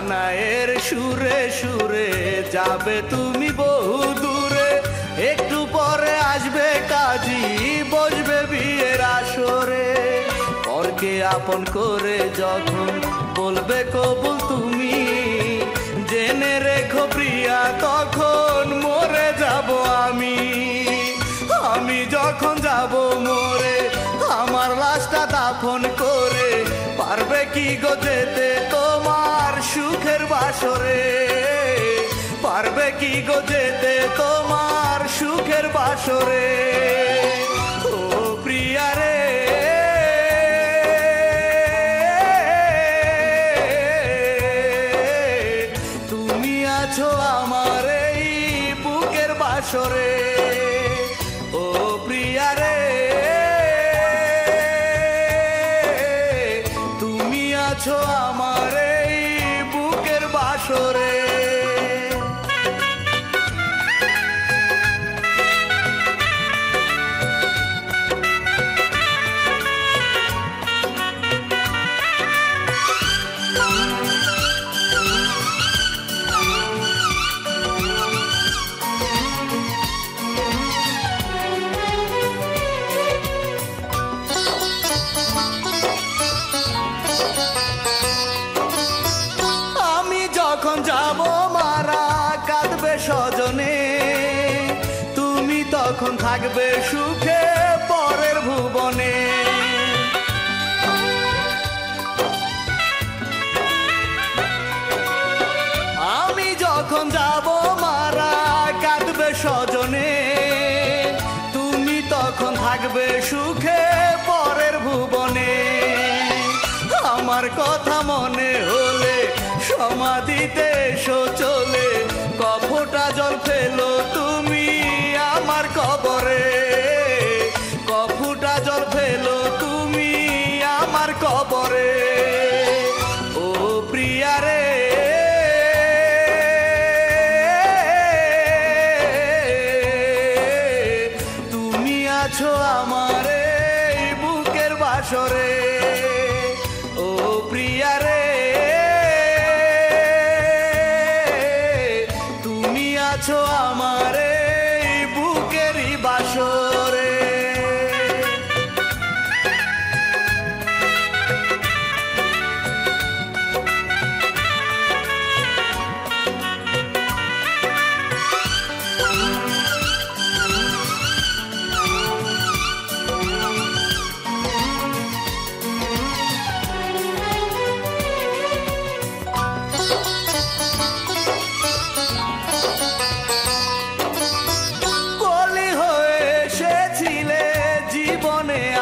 সানায়ের সুরে সুরে যাবে তুমি বহু দূরে, একটু পরে আসবে কাজী বসবে বিয়ের আসরে। পরকে আপন করে যখন বলবে কবুল তুমি, জেনে রেখো প্রিয়া তখন মরে যাব আমি। আমি যখন যাব মরে আমার লাশটা দাফন করে, পারবে কি গো যেতে তোমার সুখের বাসরে? পারবে কি গো যেতে তোমার সুখের বাসরে? ও প্রিয়া রে, তুমি আছো আমার এই বুকের বাসরে। ও প্রিয়া রে, তুমি আছো আমার এই বুকের বাসরে। যখন যাব মারা কাঁদবে স্বজনে, তুমি তখন থাকবে সুখে পরের ভুবনে। আমি যখন যাব মারা কাঁদবে স্বজনে, তুমি তখন থাকবে সুখে পরের ভুবনে। আমার কথা মনে হলে সমাধিতে এসো চলে, কফোটা জল ফেলো তুমি আমার কবরে। কফোটা জল ফেলো তুমি আমার কবরে। ও প্রিয়া রে, তুমি আছো আমার এই বুকের বাসরে। ও প্রিয়া রে, আছো আমার এই বুকেরই বাসরে।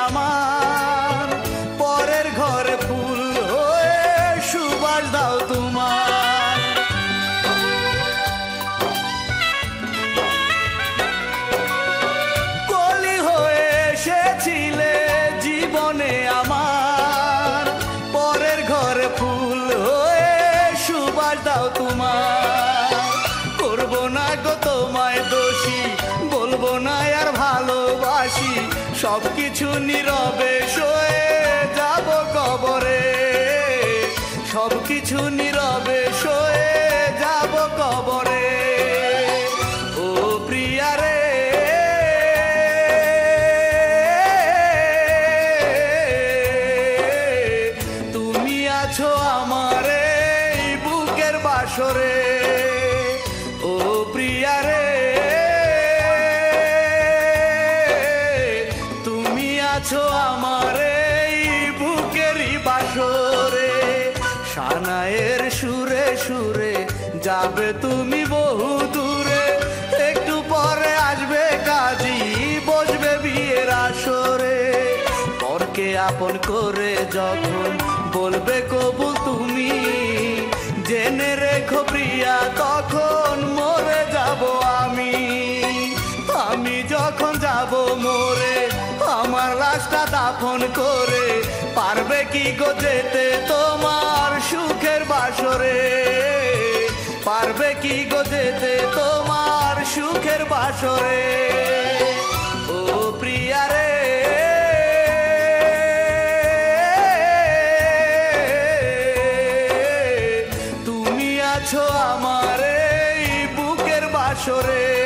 আমার পরের ঘরে ফুল হয়ে সুবাস দাও তোমার। কলি হয়ে এসেছিলে জীবনে আমার, পরের ঘরে ফুল হয়ে সুবাস দাও তোমার। করবো না গো তোমায় দোষী, বলবো না আর ভালোবাসি, সবকিছু নীরবে সয়ে যাব কবরে। সবকিছু নীরবে সয়ে যাব কবরে। ও প্রিয়া রে, তুমি আছো আমার এই বুকের বাসরে। ও প্রিয়া রে, আছো আমার এই বুকেরই বাসরে। সানায়ের সুরে সুরে যাবে তুমি বহু দূরে, একটু পরে আসবে কাজী বসবে বিয়ের আসরে। পরকে আপন করে যখন বলবে কবুল তুমি, জেনে রেখো প্রিয়া তখন মরে যাব আমি। আমি যখন যাব মরে আমার লাশটা দাফন করে, পারবে কি গো যেতে তোমার সুখের বাসরে? পারবে কি গো যেতে তোমার সুখের বাসরে? ও প্রিয়া রে, তুমি বাসরে।